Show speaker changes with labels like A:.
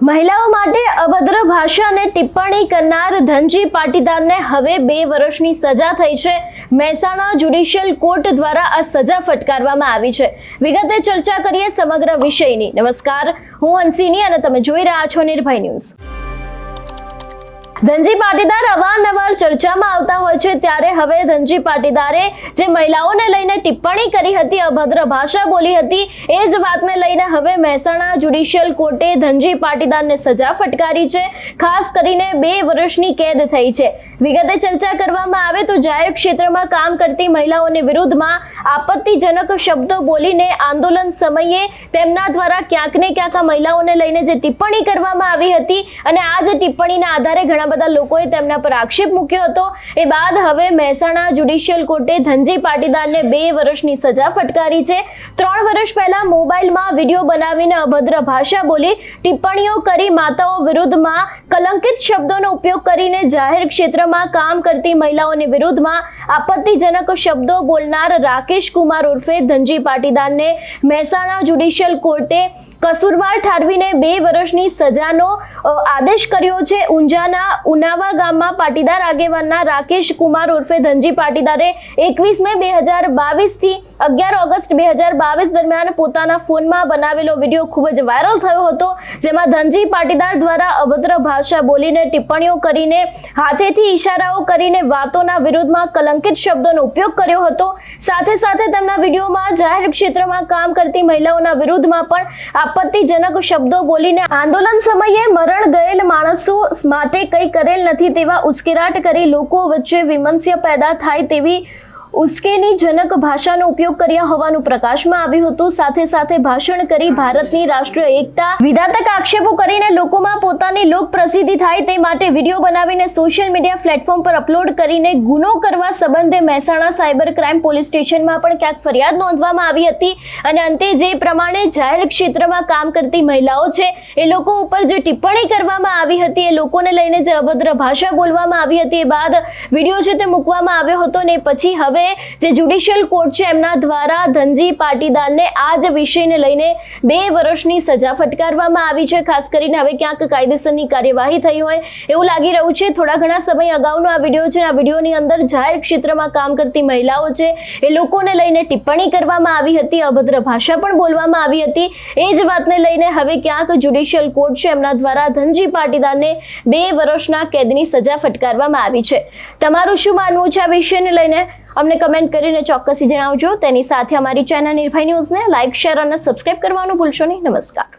A: મહિલાઓ માટે અભદ્ર ભાષા અને ટિપ્પણી કરનાર ધનજી પાટીદારને હવે 2 વર્ષની સજા થઈ છે। મહેસાણા જ્યુડિશિયલ કોર્ટ દ્વારા આ સજા ફટકારવામાં આવી છે। વિગતે ચર્ચા કરીએ સમગ્ર વિષયની। નમસ્કાર, હું હંસિની અને તમે જોઈ રહ્યા છો નિર્ભય ન્યૂઝ। ધનજી પાટીદાર અવારનવાર ચર્ચામાં આવતા હોય છે, ત્યારે હવે ધનજી પાટીદારે જે મહિલાઓને લઈને ટિપ્પણી કરી હતી, અભદ્ર ભાષા બોલી હતી, એ જ વાતને લઈને હવે મહેસાણા જ્યુડિશિયલ કોર્ટે ધનજી પાટીદારને સજા ફટકારી છે। ખાસ કરીને 2 વર્ષની કેદ થઈ છે। વિગતે ચર્ચા કરવામાં આવે તો જાહેર ક્ષેત્રમાં કામ કરતી મહિલાઓની વિરુદ્ધમાં આપત્તિજનક શબ્દો બોલીને આંદોલન સમયે તેમના દ્વારા ક્યાંક ને ક્યાંક મહિલાઓને લઈને જે ટિપ્પણી કરવામાં આવી હતી અને આ જ ટિપ્પણીના આધારે ઘણા બધા લોકોએ તેમના પર આક્ષેપ મૂક્યો હતો। એ બાદ હવે મહેસાણા જ્યુડિશિયલ કોર્ટે ધનજી પાટીદારને 2 વર્ષની સજા ફટકારી છે। 3 વર્ષ પહેલા મોબાઈલમાં વિડીયો બનાવીને અભદ્ર ભાષા બોલી ટિપ્પણીઓ કરી માતાઓ વિરુદ્ધમાં કલંકિત શબ્દોનો ઉપયોગ કરીને જાહેર ક્ષેત્રમાં કામ કરતી મહિલાઓની વિરુદ્ધમાં આપત્તિજનક શબ્દો બોલનાર રાકેશ કુમાર ઉર્ફે ધનજી પાટીદારને મહેસાણા જ્યુડિશિયલ કોર્ટે કસૂરવાર ઠારવીને 2 વર્ષની સજાનો આદેશ કર્યો છે। ઊંઝાના ઉનાવા ગામમાં પાટીદાર આગેવાનના રાકેશ કુમાર ઉર્ફે ધનજી પાટીદારે 21 મે 2022 થી 11 ઓગસ્ટ 2022 દરમિયાન પોતાના ફોનમાં બનાવેલો વિડીયો ખૂબ જ વાયરલ થયો હતો, જેમાં ધનજી પાટીદાર દ્વારા અભદ્ર ભાષા બોલીને ટિપ્પણીઓ કરીને હાથેથી ઈશારાઓ કરીને વાતોના વિરુદ્ધમાં કલંકિત શબ્દોનો ઉપયોગ કર્યો હતો। સાથે સાથે તેમના વિડીયોમાં જાહેર ક્ષેત્રમાં કામ કરતી મહિલાઓના વિરુદ્ધમાં પણ આપત્તિજનક શબ્દો બોલીને આંદોલન સમયે મરણ ગયેલ માણસો માટે કંઈ કરેલ નથી તેવા ઉશ્કેરાટ કરી લોકો વચ્ચે વિમર્શ પેદા થાય તેવી ઉશ્કેરણીજનક ભાષાનો ઉપયોગ કર્યા હોવાનું પ્રકાશમાં આવ્યું હતું। સાથે સાથે ભાષણ કરી ભારતની રાષ્ટ્રીય એકતા વિધાતક આક્ષેપો કરીને લોકોમાં પોતાની લોક પ્રસિદ્ધિ થાય તે માટે વિડીયો બનાવીને સોશિયલ મીડિયા પ્લેટફોર્મ પર અપલોડ કરીને ગુનો કરવા સંબંધે મહેસાણા સાયબર ક્રાઇમ પોલીસ સ્ટેશનમાં પણ ક્યાંક ફરિયાદ નોંધવામાં આવી હતી અને અંતે જે પ્રમાણે જાહેર ક્ષેત્રમાં કામ કરતી મહિલાઓ છે એ લોકો ઉપર જે ટિપ્પણી કરવામાં આવી હતી, એ લોકોને લઈને જે અભદ્ર ભાષા બોલવામાં આવી હતી, એ બાદ વિડીયો છે તે મૂકવામાં આવ્યો હતો ને પછી હવે જે જ્યુડિશિયલ કોર્ટ છે એમના દ્વારા ધનજી પાટીદારને આ જ વિષયને લઈને 2 વર્ષની સજા ફટકારવામાં આવી છે। ખાસ કરીને હવે ક્યાંક કાયદેસરની કાર્યવાહી થઈ હોય એવું લાગી રહ્યું છે। થોડા ઘણા સમય અગાઉનો આ વિડીયો છે, આ વિડીયોની અંદર જાહેર ક્ષેત્રમાં કામ કરતી મહિલાઓ છે એ લોકોને લઈને ટિપ્પણી કરવામાં આવી હતી, અભદ્ર ભાષા પણ બોલવામાં આવી હતી। એ જ વાતને લઈને હવે ક્યાંક જ્યુડિશિયલ કોર્ટ છે એમના દ્વારા ધનજી પાટીદારને 2 વર્ષના કેદની સજા ફટકારવામાં આવી છે। તમારું શું માનવું છે આ વિષયને લઈને? અમને કમેન્ટ કરીને ચોક્કસથી જણાવજો। તેની સાથે અમારી ચેનલ નિર્ભય ન્યૂઝને લાઇક, શેર અને સબસ્ક્રાઇબ કરવાનું ભૂલશો નહીં। નમસ્કાર।